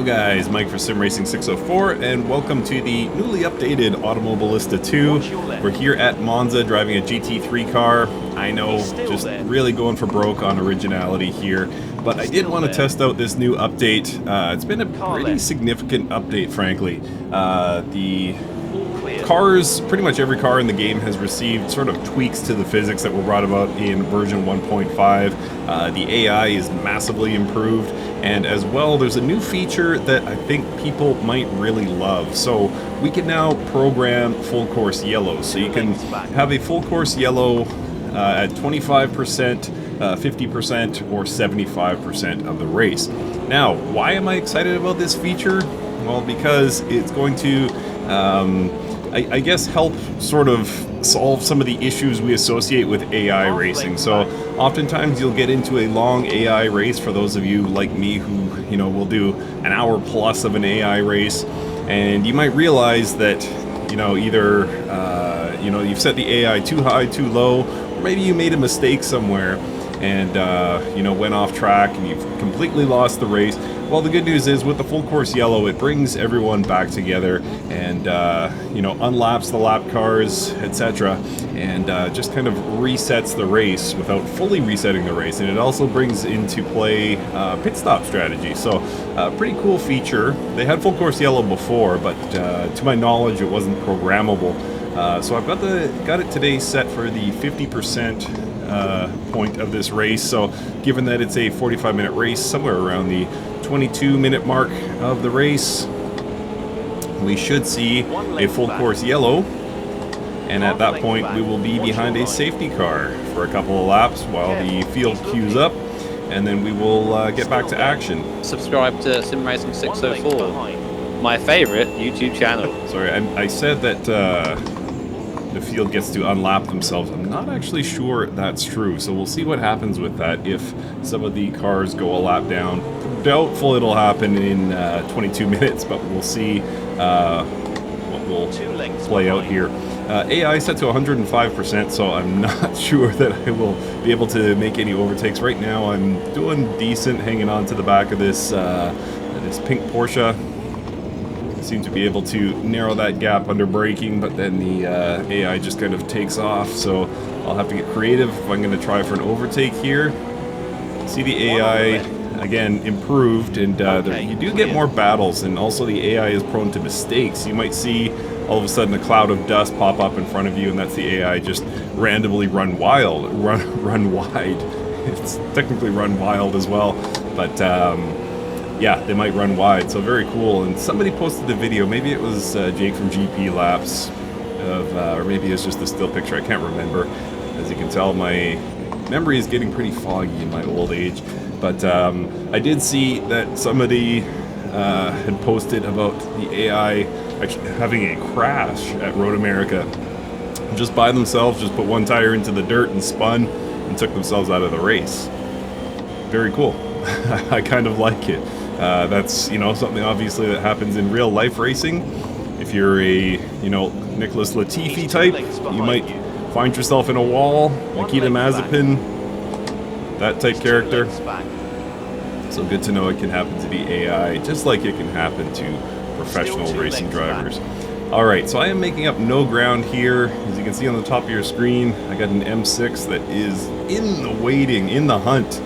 guys, Mike for Sim Racing 604, and welcome to the newly updated Automobilista 2. We're here at Monza driving a GT3 car. I know, just really going for broke on originality here, but I did want to test out this new update. It's been a pretty significant update, frankly. The cars, pretty much every car in the game has received sort of tweaks to the physics that were brought about in version 1.5. The AI is massively improved, and as well there's a new feature that I think people might really love. So we can now program full course yellow, so you can have a full course yellow at 25%, 50%, or 75% of the race. Now, why am I excited about this feature? Well, because it's going to I guess help sort of solve some of the issues we associate with AI racing. So oftentimes you'll get into a long AI race, for those of you like me who, you know, will do an hour plus of an AI race, and you might realize that, you know, either you know, you've set the AI too high, too low, or maybe you made a mistake somewhere and you know, went off track and you've completely lost the race. Well, the good news is with the full course yellow, it brings everyone back together and you know, unlaps the lap cars, etc., and just kind of resets the race without fully resetting the race. And it also brings into play pit stop strategy. So pretty cool feature. They had full course yellow before, but to my knowledge it wasn't programmable. So I've got it today set for the 50% point of this race. So given that it's a 45-minute race, somewhere around the 22-minute mark of the race, we should see a full course yellow, and at that point we will be behind a safety car for a couple of laps while the field queues up, and then we will get back to action. Subscribe to Sim Racing 604, my favorite YouTube channel. Sorry, I said that the field gets to unlap themselves. I'm not actually sure that's true, so we'll see what happens with that if some of the cars go a lap down. Doubtful it'll happen in 22 minutes, but we'll see what will play out here. AI set to 105%, so I'm not sure that I will be able to make any overtakes. Right now I'm doing decent, hanging on to the back of this pink Porsche. Seem to be able to narrow that gap under braking, but then the AI just kind of takes off, so I'll have to get creative if I'm going to try for an overtake here. See the AI again improved, and you do get more battles, and also the AI is prone to mistakes. You might see all of a sudden a cloud of dust pop up in front of you, and that's the AI just randomly run wide. It's technically run wild as well, but yeah, they might run wide, so very cool. And somebody posted the video, maybe it was Jake from GP Laps, or maybe it's just a still picture, I can't remember. As you can tell, my memory is getting pretty foggy in my old age. But I did see that somebody had posted about the AI actually having a crash at Road America. Just by themselves, just put one tire into the dirt and spun and took themselves out of the race. Very cool. I kind of like it. That's, you know, something obviously that happens in real life racing. If you're a, you know, Nicholas Latifi type, you might find yourself in a wall, Nikita Mazepin, that type character. So good to know it can happen to the AI, just like it can happen to professional racing drivers. Alright, so I am making up no ground here. As you can see on the top of your screen, I got an M6 that is in the waiting, in the hunt,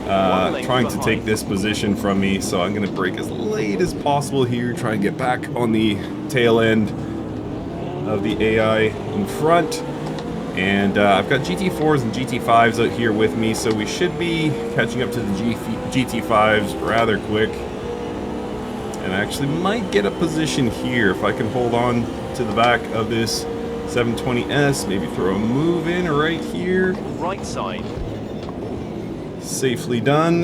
trying to take this position from me, so I'm going to brake as late as possible here, try and get back on the tail end of the AI in front. And I've got GT4s and GT5s out here with me, so we should be catching up to the GT5s rather quick. And I actually might get a position here if I can hold on to the back of this 720S, maybe throw a move in right here. Right side. Safely done.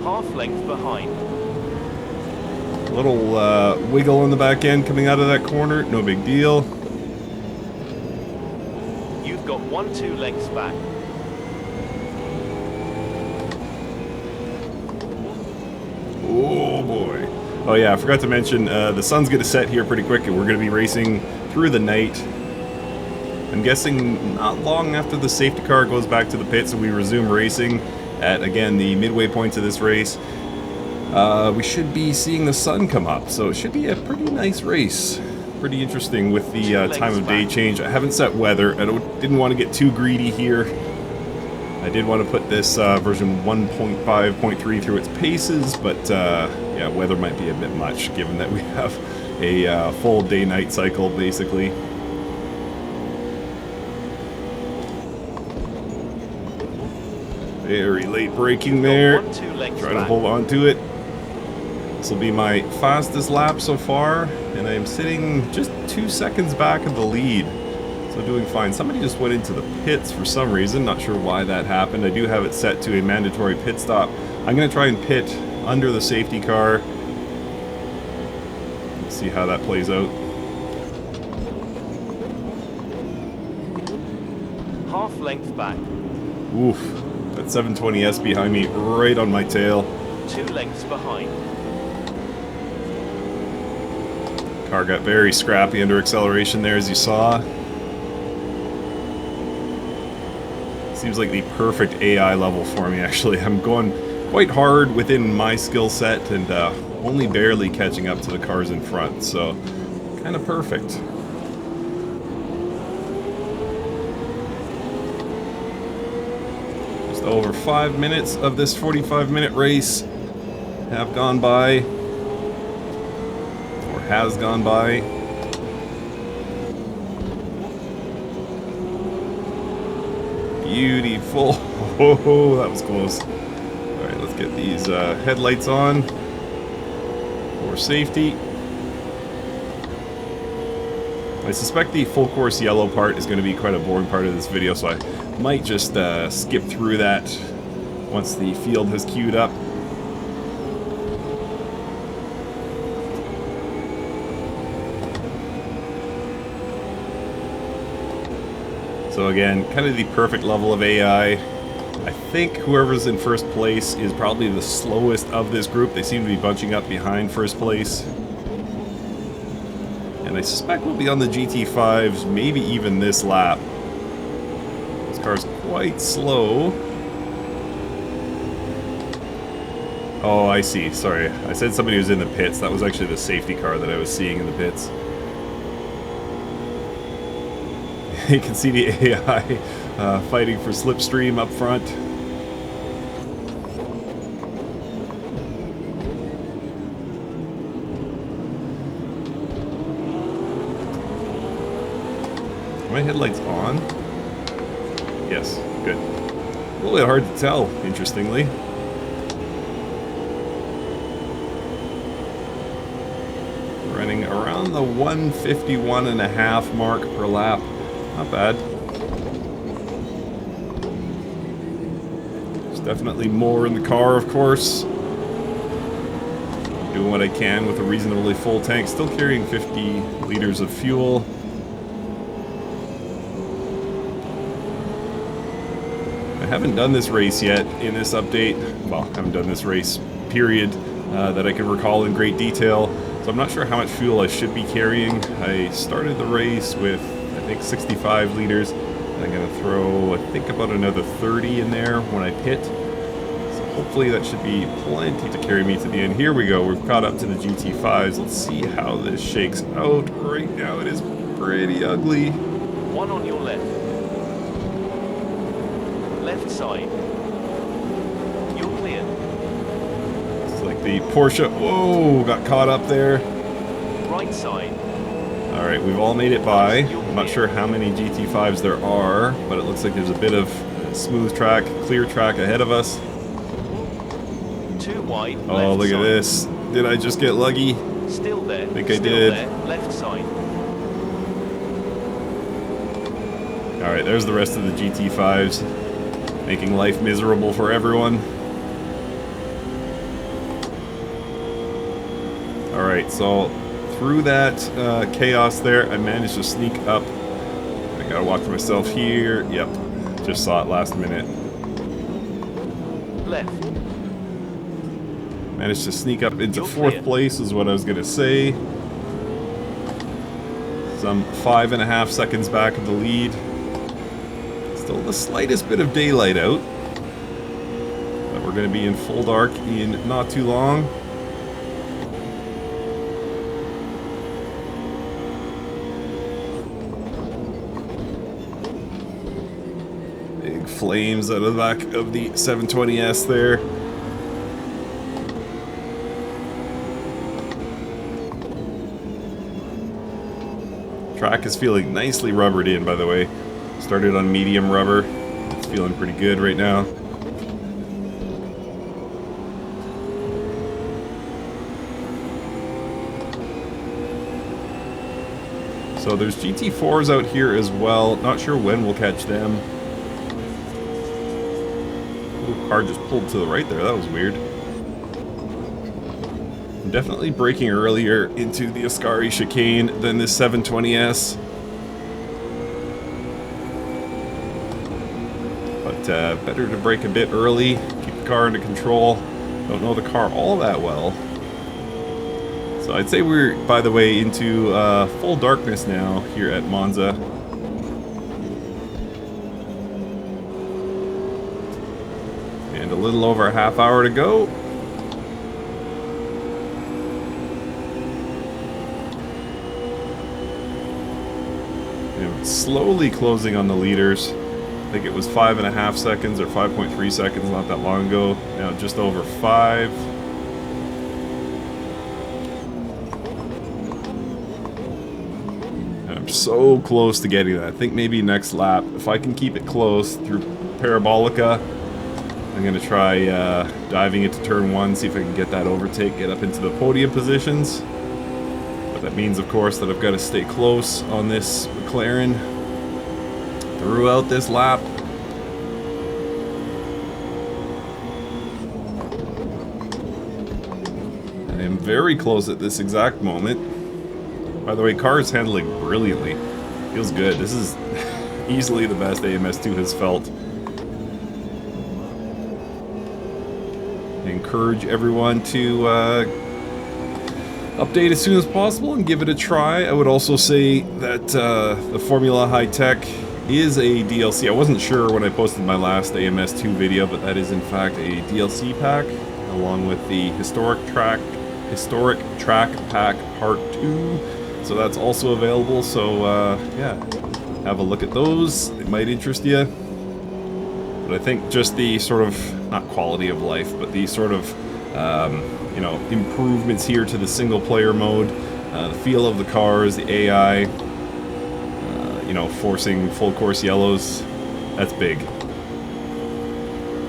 Half length behind. A little wiggle on the back end coming out of that corner, no big deal. You've got 1-2 lengths back. Oh boy. Oh yeah, I forgot to mention, the sun's going to set here pretty quick, and we're going to be racing through the night. I'm guessing not long after the safety car goes back to the pits and we resume racing at, again, the midway point of this race. we should be seeing the sun come up, so it should be a pretty nice race. Pretty interesting with the time of day change. I haven't set weather. I didn't want to get too greedy here. I did want to put this version 1.5.3 through its paces, but yeah, weather might be a bit much given that we have a full day-night cycle basically. Very late braking there. Try to hold on to it. This will be my fastest lap so far, and I am sitting just 2 seconds back of the lead. So doing fine. Somebody just went into the pits for some reason. Not sure why that happened. I do have it set to a mandatory pit stop. I'm going to try and pit under the safety car. Let's see how that plays out. Half length back. Oof. That 720S behind me, right on my tail. 2 lengths behind. Car got very scrappy under acceleration there, as you saw. Seems like the perfect AI level for me, actually. I'm going quite hard within my skill set and only barely catching up to the cars in front, so kind of perfect. Just over 5 minutes of this 45-minute race have gone by, or has gone by. Beautiful. Oh, that was close. Alright, let's get these headlights on for safety. I suspect the full course yellow part is going to be quite a boring part of this video, so I might just skip through that once the field has queued up. So again, kind of the perfect level of AI. I think whoever's in first place is probably the slowest of this group. They seem to be bunching up behind first place. And I suspect we'll be on the GT5s, maybe even this lap. This car's quite slow. Oh, I see. Sorry. I said somebody was in the pits. That was actually the safety car that I was seeing in the pits. You can see the AI fighting for slipstream up front. Are my headlights on? Yes, good. A little bit hard to tell, interestingly. Running around the 151.5 mark per lap. Not bad. There's definitely more in the car, of course. Doing what I can with a reasonably full tank. Still carrying 50 liters of fuel. I haven't done this race yet in this update. Well, I haven't done this race, period, that I can recall in great detail. So I'm not sure how much fuel I should be carrying. I started the race with, I think, 65 liters. And I'm going to throw, I think, about another 30 in there when I pit. So hopefully that should be plenty to carry me to the end. Here we go. We've caught up to the GT5s. Let's see how this shakes out. Right now it is pretty ugly. One on your left. Left side. You're clear. It's like the Porsche. Whoa, got caught up there. Right side. Alright, we've all made it by. I'm not sure how many GT5s there are, but it looks like there's a bit of smooth track, clear track ahead of us. Too wide. Oh, look at this. Did I just get lucky? Still there. I think I did. There. Left side. Alright, there's the rest of the GT5s, making life miserable for everyone. Alright, so through that chaos there, I managed to sneak up. I gotta watch myself here. Yep, just saw it last minute. Left. Managed to sneak up into fourth place is what I was gonna say. Some 5.5 seconds back of the lead. Still the slightest bit of daylight out. But we're gonna be in full dark in not too long. flames out of the back of the 720S there. Track is feeling nicely rubbered in, by the way. Started on medium rubber. It's feeling pretty good right now. So there's GT4s out here as well. Not sure when we'll catch them. Ooh, car just pulled to the right there. That was weird. I'm definitely braking earlier into the Ascari chicane than this 720S. But better to brake a bit early, keep the car under control. Don't know the car all that well. So I'd say we're, by the way, into full darkness now here at Monza. And a little over a half hour to go. And slowly closing on the leaders. I think it was 5.5 seconds or 5.3 seconds not that long ago. Now just over 5. So close to getting that. I think maybe next lap, if I can keep it close through Parabolica, I'm going to try diving into turn 1, see if I can get that overtake, get up into the podium positions. But that means, of course, that I've got to stay close on this McLaren throughout this lap. I am very close at this exact moment. By the way, car is handling brilliantly. Feels good. This is easily the best AMS2 has felt. I encourage everyone to update as soon as possible and give it a try. I would also say that the Formula High Tech is a DLC. I wasn't sure when I posted my last AMS2 video, but that is in fact a DLC pack, along with the Historic Track Pack Part 2. So that's also available, so yeah, have a look at those. It might interest you. But I think just the sort of, not quality of life, but the sort of, you know, improvements here to the single player mode, the feel of the cars, the AI, you know, forcing full course yellows, that's big.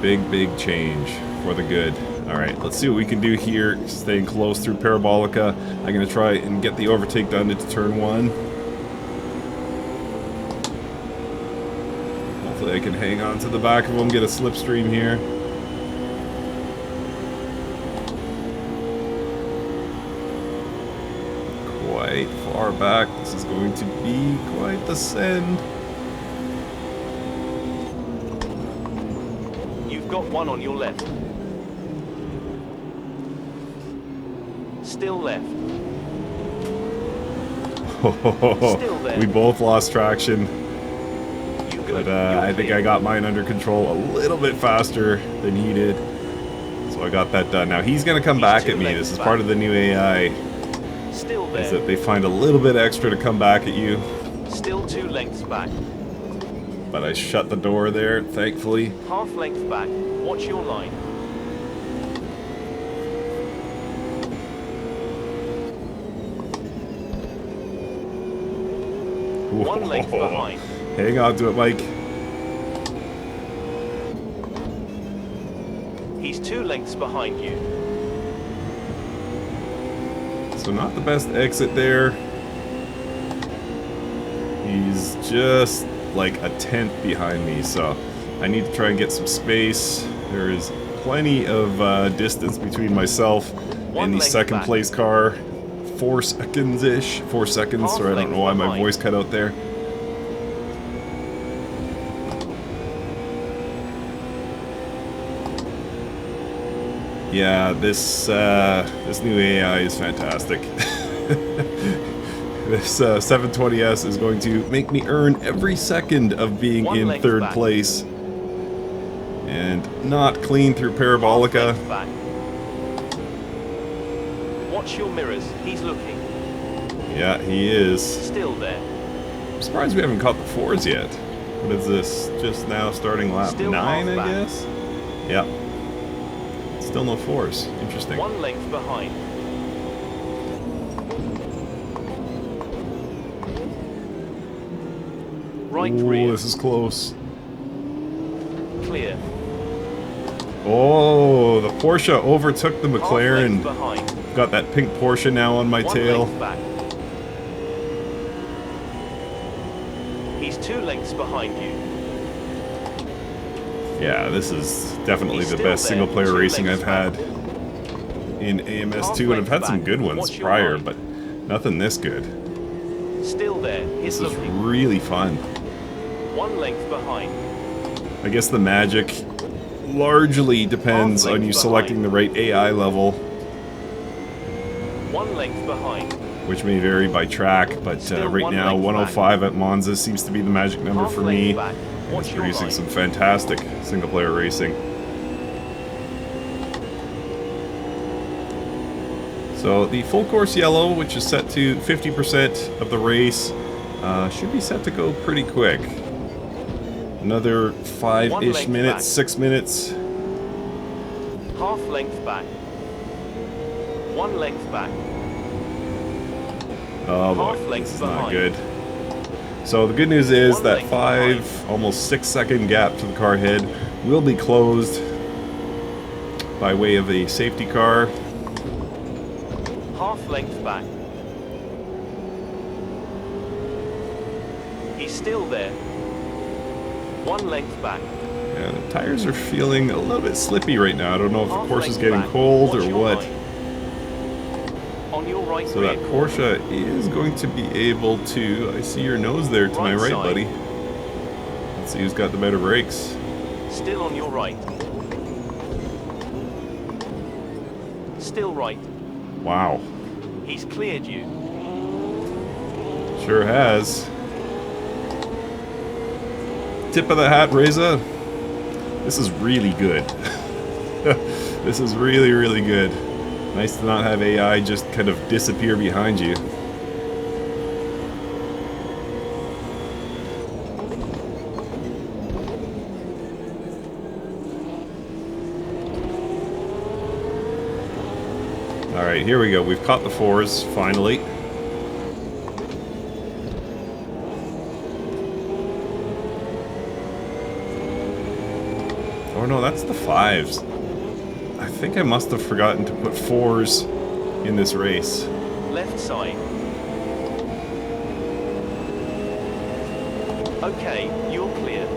Big change for the good. Alright, let's see what we can do here, staying close through Parabolica. I'm going to try and get the overtake done into turn 1. Hopefully I can hang on to the back of them, get a slipstream here. Quite far back, this is going to be quite the send. You've got one on your left. Still left. Still there. We both lost traction. You good. But I think I got mine under control a little bit faster than he did. So I got that done. Now he's going to come back at me. This is part of the new AI. Still there. Is that they find a little bit extra to come back at you. Still 2 lengths back. But I shut the door there, thankfully. Half length back. Watch your line. One length behind. Hang on to it, Mike. He's 2 lengths behind you. So not the best exit there. He's just like a tenth behind me, so I need to try and get some space. There is plenty of distance between myself and the second place car. 4 seconds-ish. 4 seconds, sorry, I don't know why my voice cut out there. Yeah, this new AI is fantastic. This 720S is going to make me earn every second of being in third place. And not clean through Parabolica. Watch your mirrors. He's looking. Yeah, he is. Still there. I'm surprised we haven't caught the 4s yet. What is this? Just now starting lap Still 9, half I back. guess? Yep. Still no fours. Interesting. 1 length behind. Right Ooh, rear. this is close. Clear. Oh, the Porsche overtook the Half length McLaren. behind. Got that pink Porsche now on my 1 tail. length back. He's 2 lengths behind you. Yeah, this is definitely He's the still best there, single-player 2 racing I've lengths had back. in AMS2, Half and I've had some length good back. ones Watch your prior, line. but nothing this good. Still there. This He's is looking. really fun. 1 length behind. I guess the magic largely depends Half on length you selecting the right AI level, 1 length behind. which may vary by track, but Still right 1 now length 105 at Monza seems to be the magic number Half for length me. back. And Watch it's your producing line. some fantastic single-player racing. So the full course yellow, which is set to 50% of the race, should be set to go pretty quick. Another 5-ish 1 length minutes, back. 6 minutes. Half length back. 1 length back. Oh boy, Half length this is not behind. good. So the good news is 1 that length 5, almost 6-second gap to the car head will be closed by way of a safety car. Half length back. He's still there. 1 length back. Yeah, the tires are feeling a little bit slippy right now. I don't know if the Half Porsche is length getting back. cold Watch or your what. line. On your right So rear that corner. Porsche is going to be able to... I see your nose there to my Right right, side. buddy. Let's see who's got the better brakes. Still on your right. Still right. Wow. He's cleared you. Sure has. Tip of the hat, Reza. This is really good. This is really, really good. Nice to not have AI just kind of disappear behind you. Alright, here we go. We've caught the fours, finally. Oh no, that's the fives. I think I must have forgotten to put fours in this race. Left side. Okay, you're clear.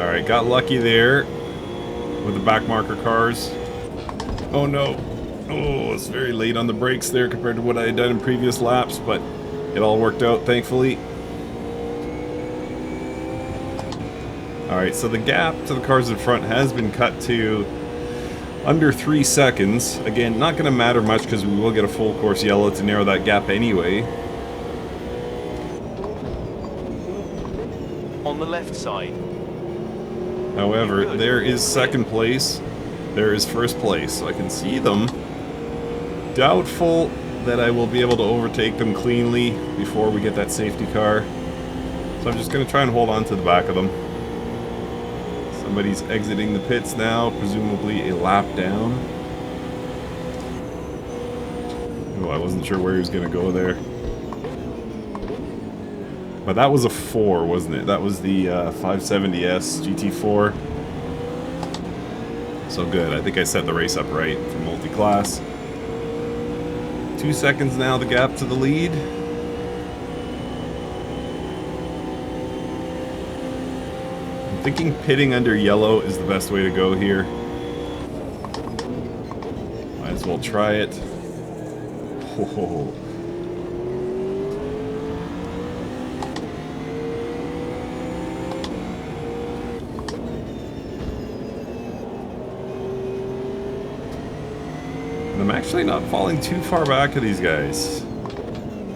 Alright, got lucky there with the back marker cars. Oh no. Oh, it's very late on the brakes there compared to what I had done in previous laps, but it all worked out, thankfully. Alright, so the gap to the cars in front has been cut to under 3 seconds. Again, not going to matter much because we will get a full course yellow to narrow that gap anyway. On the left side. However, there is second place. There is first place, so I can see them. Doubtful that I will be able to overtake them cleanly before we get that safety car. So I'm just going to try and hold on to the back of them. Somebody's exiting the pits now, presumably a lap down. Oh, I wasn't sure where he was going to go there. But that was a 4, wasn't it? That was the 570S GT4. So good. I think I set the race up right for multi-class. 2 seconds now, the gap to the lead. I'm thinking pitting under yellow is the best way to go here. Might as well try it. Whoa. And I'm actually not falling too far back of these guys.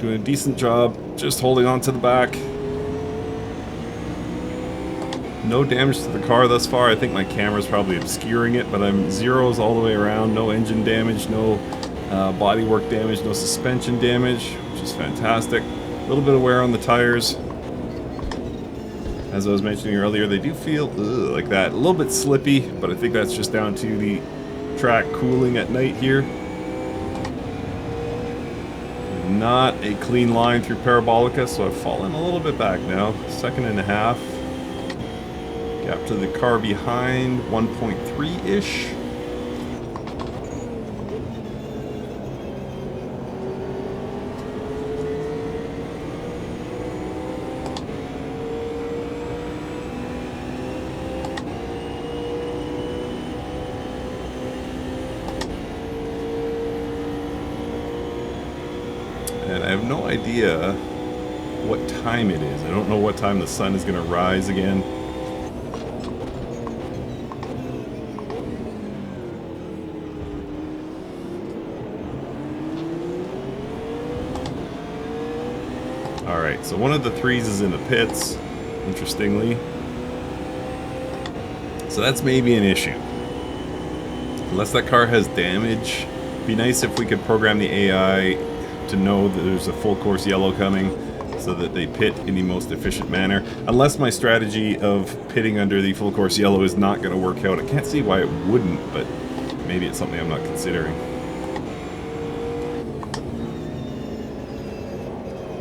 Doing a decent job, just holding on to the back. No damage to the car thus far. I think my camera's probably obscuring it, but I'm zeros all the way around. No engine damage, no bodywork damage, no suspension damage, which is fantastic. little bit of wear on the tires. As I was mentioning earlier, they do feel like that. A little bit slippy, but I think that's just down to the track cooling at night here. Not a clean line through Parabolica, so I've fallen a little bit back now. 2.5. Gap to the car behind, 1.3-ish. And I have no idea what time it is. I don't know what time the sun is going to rise again. Alright, so one of the threes is in the pits, interestingly. So that's maybe an issue. Unless that car has damage, it'd be nice if we could program the AI to know that there's a full course yellow coming so that they pit in the most efficient manner. Unless my strategy of pitting under the full course yellow is not going to work out. I can't see why it wouldn't, but maybe it's something I'm not considering.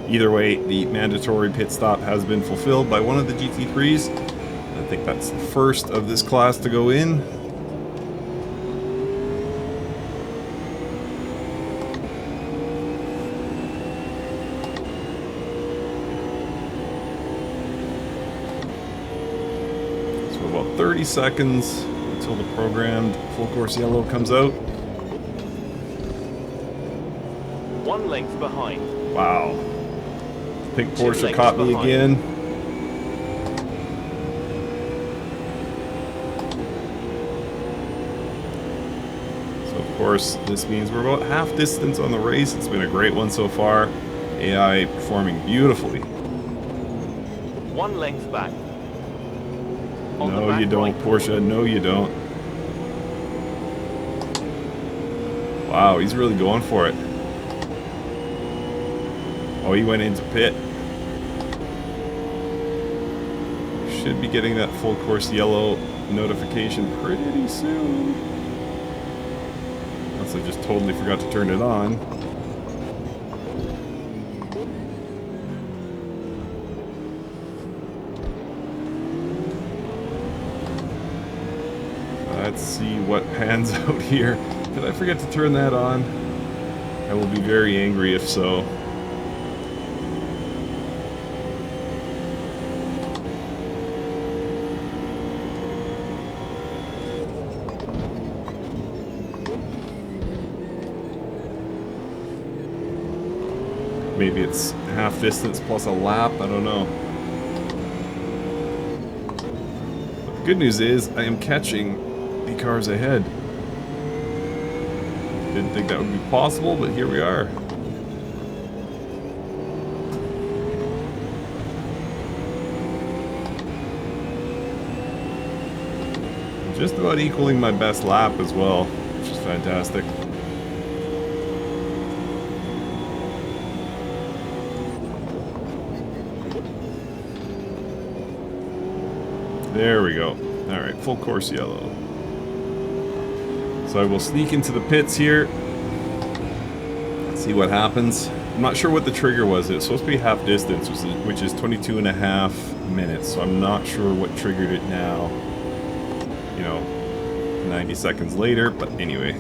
Either way, the mandatory pit stop has been fulfilled by one of the GT3s. I think that's the first of this class to go in. So about 30 seconds until the programmed full course yellow comes out. 1 length behind. Wow. Pink Porsche caught me again. So of course this means we're about half distance on the race. It's been a great one so far. AI performing beautifully. 1 length back. No you don't, Porsche. No you don't. Wow, he's really going for it. Oh, he went into pit. Should be getting that full course yellow notification pretty soon. Unless I just totally forgot to turn it on. Let's see what pans out here. Did I forget to turn that on? I will be very angry if so. Maybe it's half distance plus a lap, I don't know. But the good news is I am catching the cars ahead. Didn't think that would be possible, but here we are. I'm just about equaling my best lap as well, which is fantastic. There we go. Alright, full course yellow. So I will sneak into the pits here. Let's see what happens. I'm not sure what the trigger was. It's supposed to be half distance, which is 22.5 minutes. So I'm not sure what triggered it now. You know, 90 seconds later, but anyway.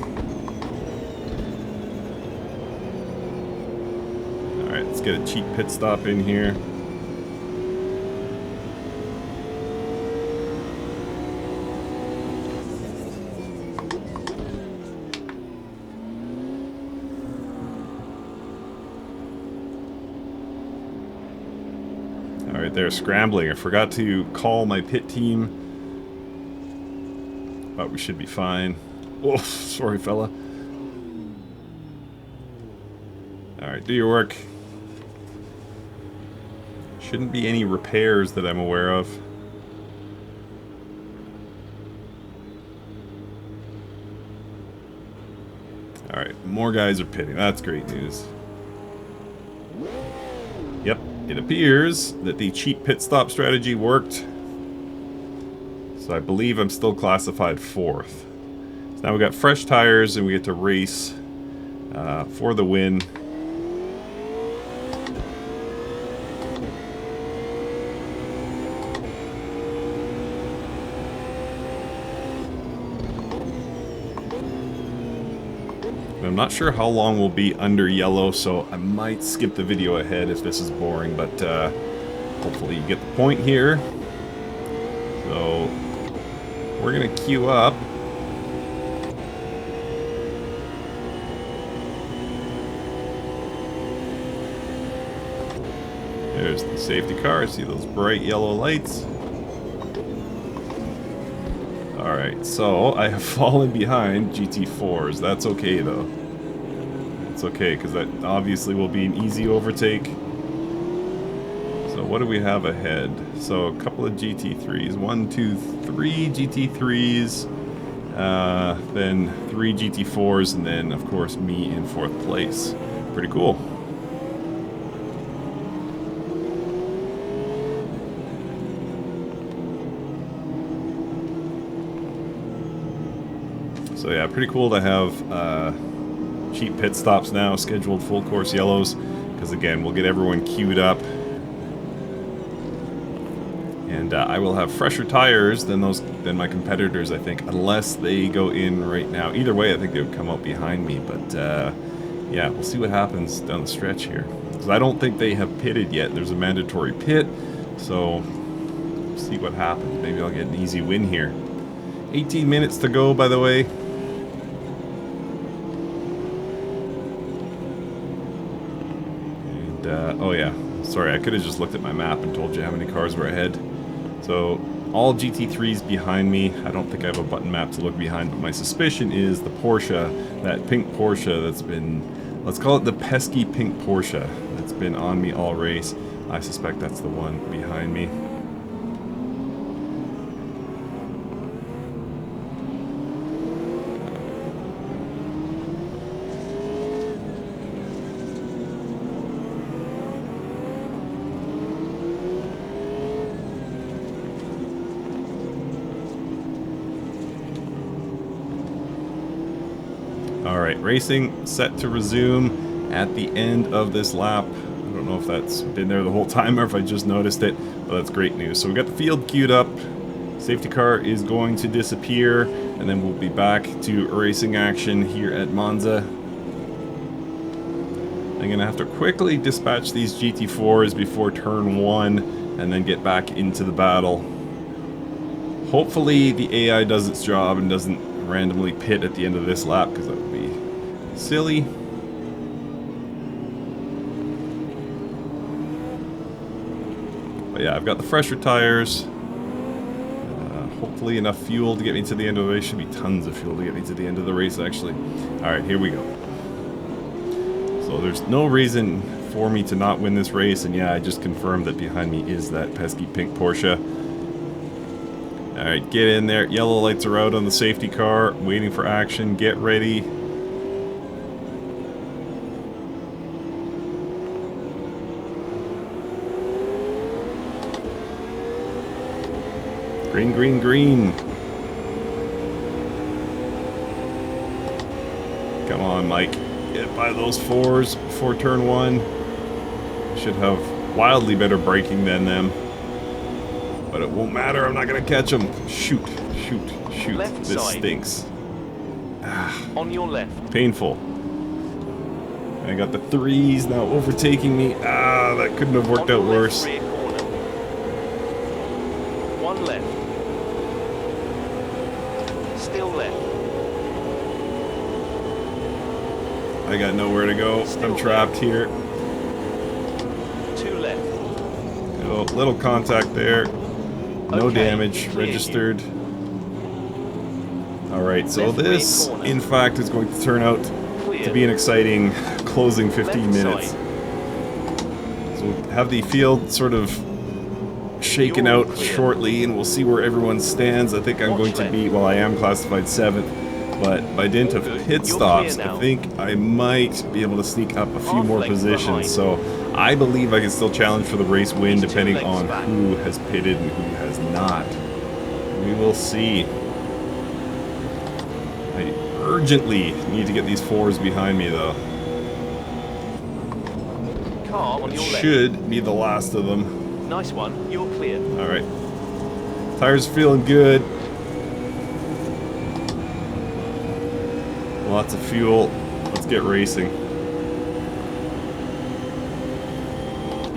Alright, let's get a cheap pit stop in here. Alright, they're scrambling. I forgot to call my pit team. But we should be fine. Oh, sorry, fella. Alright, do your work. Shouldn't be any repairs that I'm aware of. Alright, more guys are pitting. That's great news. Yep, it appears that the cheap pit stop strategy worked. So I believe I'm still classified 4th. So now we got fresh tires and we get to race for the win. I'm not sure how long we'll be under yellow, so I might skip the video ahead if this is boring, but hopefully you get the point here. So we're gonna queue up. There's the safety car. See those bright yellow lights? Alright, so I have fallen behind GT4s. That's okay though. It's okay, because that obviously will be an easy overtake. So what do we have ahead? So a couple of GT3s. 1, 2, 3 GT3s. Then 3 GT4s, and then of course me in 4th place. Pretty cool. So yeah, pretty cool to have cheap pit stops now, scheduled full course yellows, because again, we'll get everyone queued up. And I will have fresher tires than my competitors, I think, unless they go in right now. Either way, I think they would come out behind me, but yeah, we'll see what happens down the stretch here. Because I don't think they have pitted yet. There's a mandatory pit, so we'll see what happens. Maybe I'll get an easy win here. 18 minutes to go, by the way. Oh yeah, sorry, I could have just looked at my map and told you how many cars were ahead. So, all GT3s behind me. I don't think I have a button map to look behind, but my suspicion is the Porsche, that pink Porsche that's been, let's call it the pesky pink Porsche, that's been on me all race. I suspect that's the one behind me. Alright, racing set to resume at the end of this lap. I don't know if that's been there the whole time or if I just noticed it, but that's great news. So we got the field queued up. Safety car is going to disappear, and then we'll be back to racing action here at Monza. I'm going to have to quickly dispatch these GT4s before turn 1 and then get back into the battle. Hopefully the AI does its job and doesn't randomly pit at the end of this lap, because that would be silly. But yeah, I've got the fresher tires. Hopefully enough fuel to get me to the end of the race. Should be tons of fuel to get me to the end of the race, actually. Alright, here we go. So there's no reason for me to not win this race, and yeah, I just confirmed that behind me is that pesky pink Porsche. Alright, get in there. Yellow lights are out on the safety car. Waiting for action. Get ready. Green, green, green. Come on, Mike. Get by those 4s before turn 1. Should have wildly better braking than them. But it won't matter, I'm not gonna catch them. Shoot, shoot, shoot. Left this side. stinks. On your left. Painful. I got the 3s now overtaking me. That couldn't have worked out worse. Rear corner. One left. Still left. I got nowhere to go. I'm trapped here. Two left. Oh, little contact there. No Okay, damage clear registered. Alright, so Left rear this, corner. in fact, is going to turn out to be an exciting closing 15 Left minutes. side. So we'll have the field sort of shaken You're out clear. shortly, and we'll see where everyone stands. I think I'm Watch going to left. be, well, I am classified 7th. But by dint of pit stops, I think I might be able to sneak up a few more positions. So I believe I can still challenge for the race win depending on who has pitted and who has not. We will see. I urgently need to get these 4s behind me though. It should be the last of them. Nice one, you're clear. Alright. Tires feeling good. Lots of fuel. Let's get racing.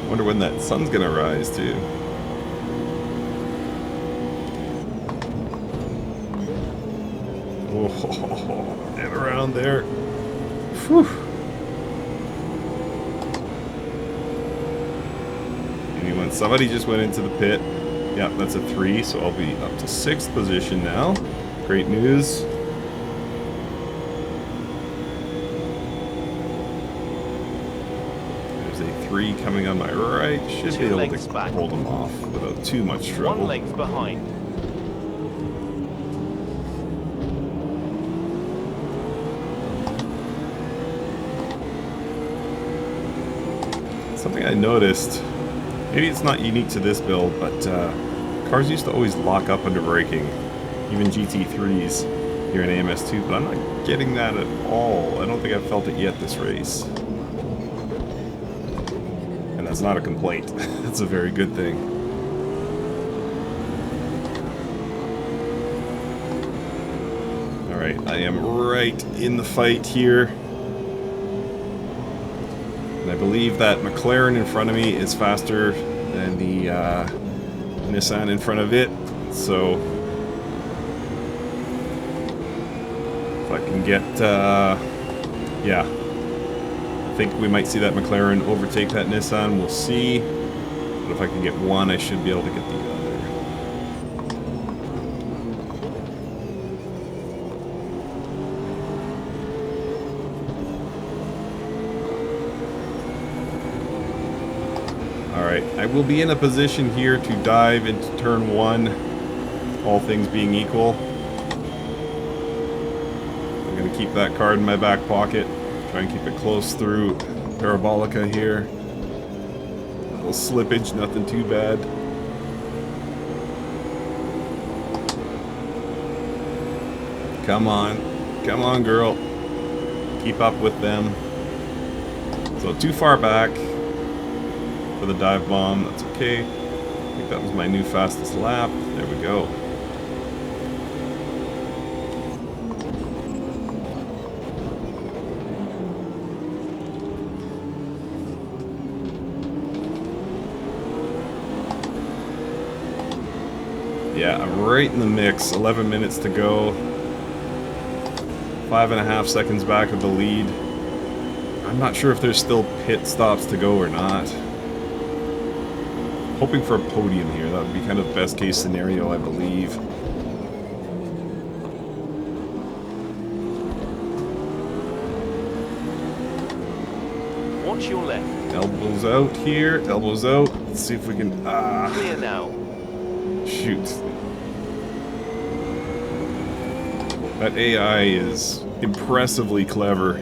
Wonder when that sun's gonna rise too. Whoa, and around there. Whew. Somebody just went into the pit. Yeah, that's a 3, so I'll be up to 6th position now. Great news. There's a 3 coming on my right. Should be able to hold them off without too much trouble. 1 length behind. Something I noticed. Maybe it's not unique to this build, but cars used to always lock up under braking, even GT3s here in AMS2, but I'm not getting that at all. I don't think I've felt it yet this race. And that's not a complaint. That's a very good thing. Alright, I am right in the fight here. I believe that McLaren in front of me is faster than the Nissan in front of it, so if I can get, yeah, I think we might see that McLaren overtake that Nissan, we'll see, but if I can get one, I should be able to get the other. I will be in a position here to dive into turn 1, all things being equal. I'm going to keep that card in my back pocket, try and keep it close through Parabolica here. A little slippage, nothing too bad. Come on, girl. Keep up with them. So too far back for the dive bomb, that's okay. I think that was my new fastest lap. There we go. Yeah, I'm right in the mix. 11 minutes to go. 5.5 seconds back of the lead. I'm not sure if there's still pit stops to go or not. Hoping for a podium here. That would be kind of best case scenario, I believe. Watch your left. Elbows out here. Elbows out. Let's see if we can... Clear now. Shoot. That AI is impressively clever.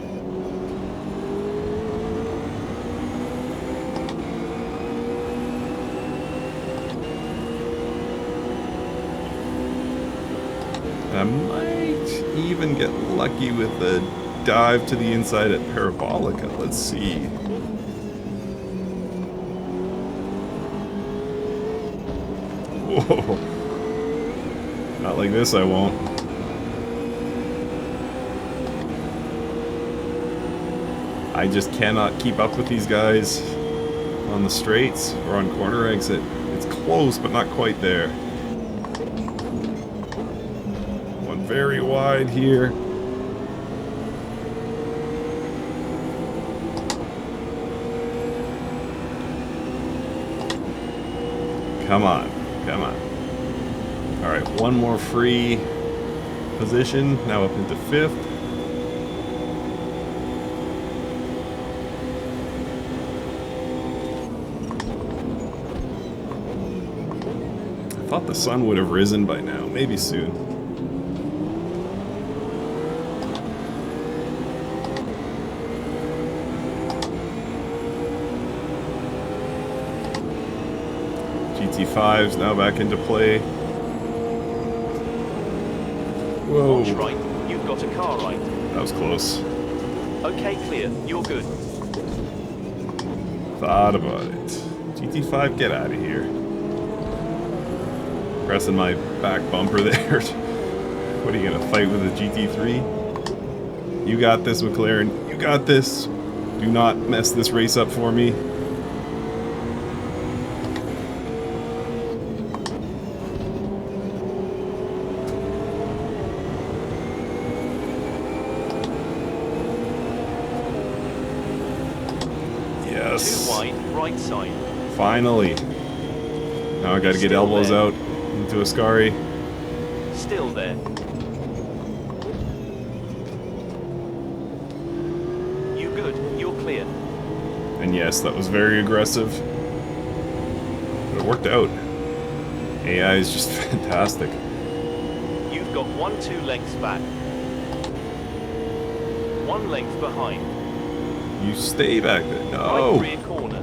I might even get lucky with a dive to the inside at Parabolica. Let's see. Whoa. Not like this, I won't. I just cannot keep up with these guys on the straights or on corner exit. It's close, but not quite there. Very wide here. Come on, come on. All right, one more free position. Now up into 5th. I thought the sun would have risen by now. Maybe soon. GT5's now back into play. Whoa. Launch right. You've got a car right. That was close. Okay, clear. You're good. Thought about it. GT5, get out of here. Pressing my back bumper there. What are you gonna fight with a GT3? You got this, McLaren. You got this. Do not mess this race up for me. Yes. Too wide, right side. Finally. Now I gotta get Still elbows there. out into Ascari. Still there. You good. You're clear. And yes, that was very aggressive. But it worked out. AI is just fantastic. You've got 1-2 lengths back. 1 length behind. You stay back there. Right No! rear corner.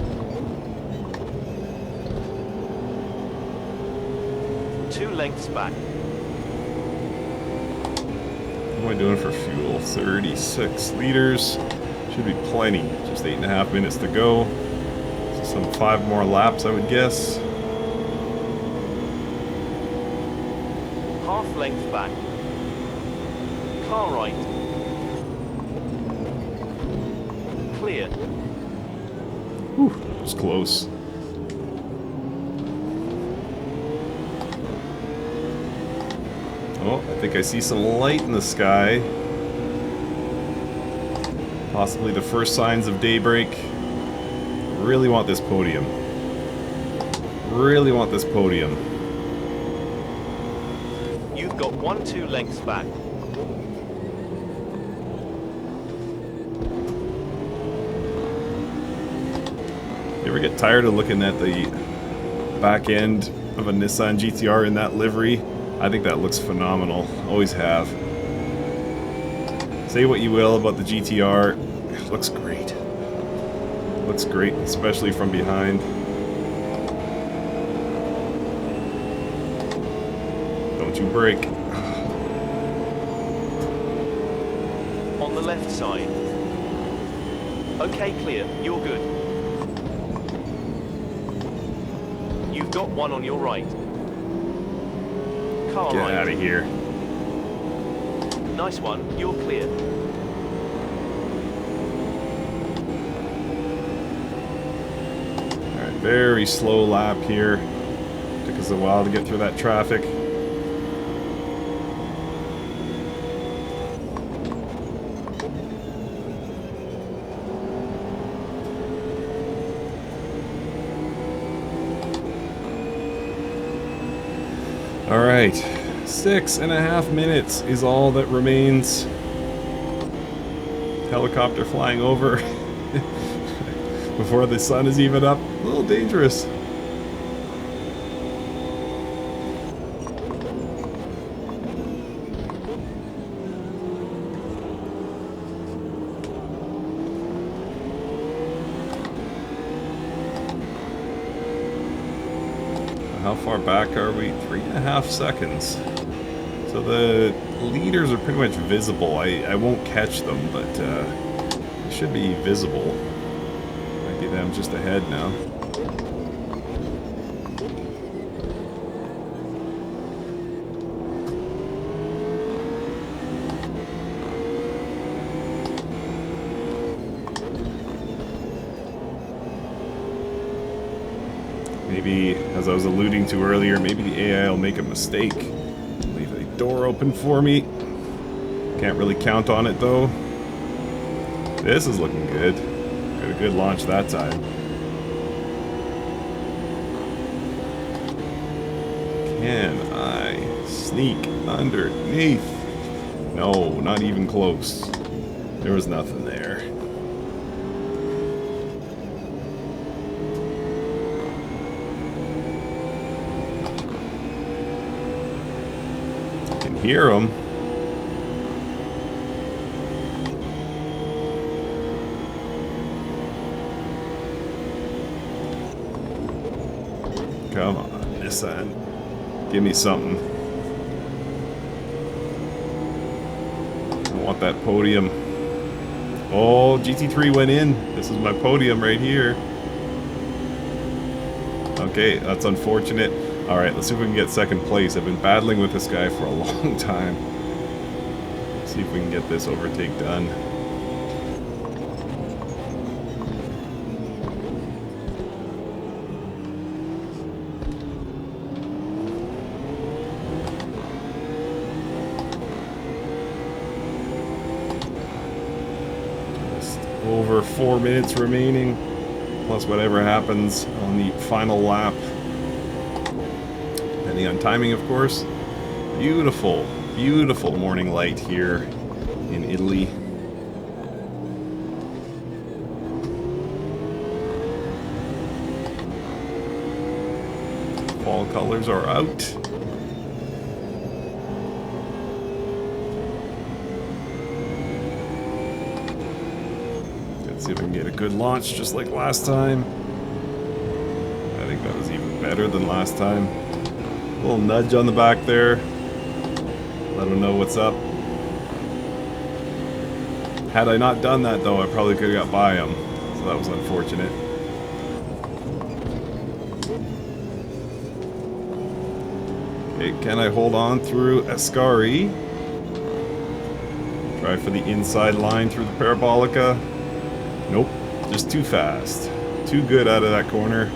2 lengths back. What am I doing for fuel? 36 liters. Should be plenty. Just 8.5 minutes to go. So some 5 more laps, I would guess. Half length back. Car right. Clear. Whew, it was close. Oh, I think I see some light in the sky. Possibly the first signs of daybreak. Really want this podium. Really want this podium. You've got 1-2 lengths back. You ever get tired of looking at the back end of a Nissan GTR in that livery? I think that looks phenomenal. Always have. Say what you will about the GTR, it looks great. Looks great, especially from behind. Don't you break. On the left side. Okay, clear. You're good. You've got 1 on your right. Car Get right. out of here. Nice one. You're clear. Alright, very slow lap here. Took us a while to get through that traffic. Alright, 6.5 minutes is all that remains. Helicopter flying over before the sun is even up. A little dangerous. How far back are we? 3.5 seconds. So the leaders are pretty much visible. I won't catch them, but they should be visible. Might be them just ahead now. Maybe, as I was alluding to earlier, maybe the AI will make a mistake. Leave a door open for me. Can't really count on it though. This is looking good. Got a good launch that time. Can I sneak underneath? No, not even close. There was nothing there. Hear them. Come on. Nissan. Give me something. I want that podium. Oh, GT3 went in. This is my podium right here. Okay, that's unfortunate. Alright, let's see if we can get second place. I've been battling with this guy for a long time. Let's see if we can get this overtake done. Just over 4 minutes remaining, plus whatever happens on the final lap. Depending on timing, of course. Beautiful, beautiful morning light here in Italy. Fall colors are out. Let's see if we can get a good launch just like last time. I think that was even better than last time. A little nudge on the back there. Let them know what's up. Had I not done that though, I probably could have got by him. So that was unfortunate. Okay, can I hold on through Ascari? Try for the inside line through the Parabolica. Nope, just too fast. Too good out of that corner.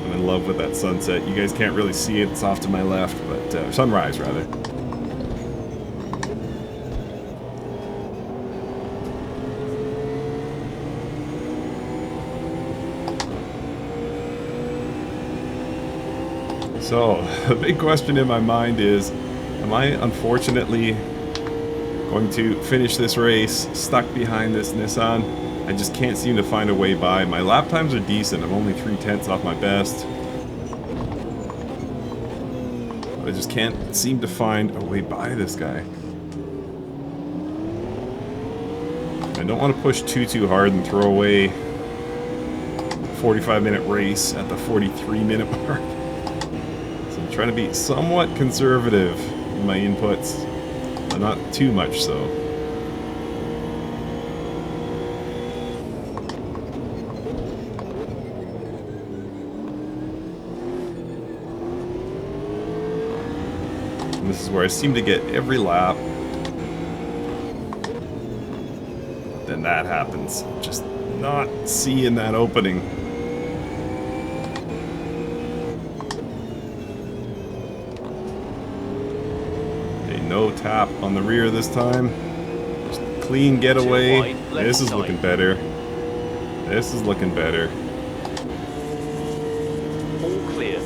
I'm in love with that sunset. You guys can't really see it, it's off to my left, but sunrise rather. So, the big question in my mind is, am I unfortunately going to finish this race stuck behind this Nissan? I just can't seem to find a way by. My lap times are decent. I'm only 3/10 off my best. But I just can't seem to find a way by this guy. I don't want to push too hard and throw away a 45-minute race at the 43-minute mark. So I'm trying to be somewhat conservative in my inputs, but not too much so. This is where I seem to get every lap. Then that happens. Just not seeing that opening. Okay, no tap on the rear this time. Just clean getaway. This is looking better. This is looking better. All clear.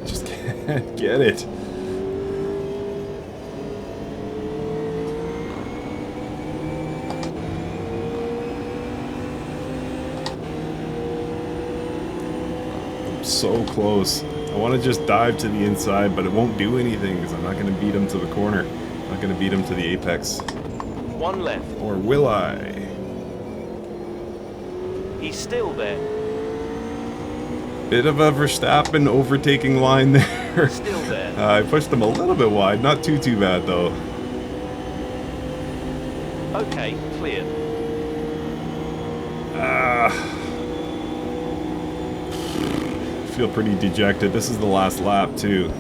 Just can't get it. I'm so close. I want to just dive to the inside, but it won't do anything because I'm not going to beat him to the corner. I'm not going to beat him to the apex. One left. Or will I? He's still there. Bit of a Verstappen overtaking line there. Still there. I pushed him a little bit wide. Not too bad though. Okay, clear. I feel pretty dejected. This is the last lap too.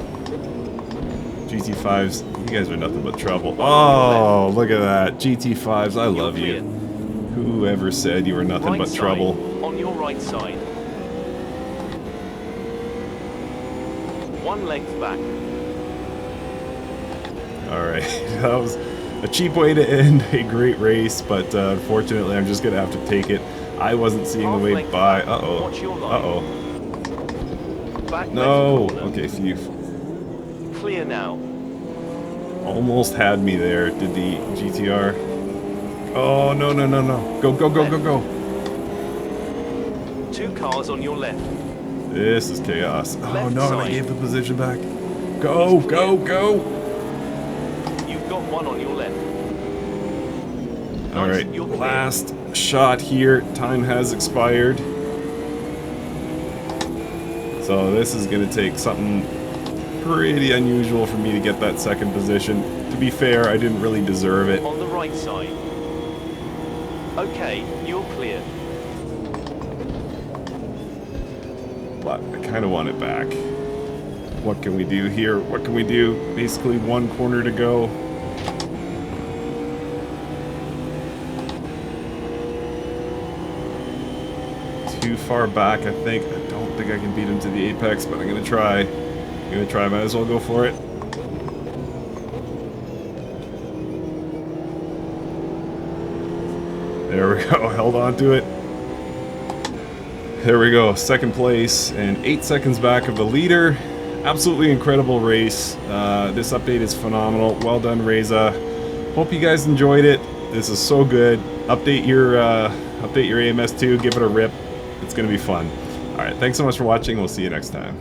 GT5s, you guys are nothing but trouble. Oh, look at that. GT5s, I love you. Whoever said you were nothing but trouble. On your right side. One length back. Alright, that was a cheap way to end a great race, but unfortunately I'm just going to have to take it. I wasn't seeing the way by. Uh-oh. Uh-oh. No! Okay, phew. Clear now. Almost had me there, did the GTR. Oh, no. Go. Two cars on your left. This is chaos. Oh Left no, and I side. gave the position back. Go! You've got one on your left. Alright, last shot here. Time has expired. So this is going to take something pretty unusual for me to get that second position. To be fair, I didn't really deserve it. On the right side. Okay, you're clear. But I kind of want it back. What can we do here? What can we do? Basically 1 corner to go. Too far back, I think. I don't think I can beat him to the apex, but I'm gonna try. Might as well go for it. There we go, held on to it. There we go, second place and 8 seconds back of the leader. Absolutely incredible race. This update is phenomenal. Well done, Reza. Hope you guys enjoyed it. This is so good. Update your AMS2, give it a rip. It's gonna be fun. Alright, thanks so much for watching. We'll see you next time.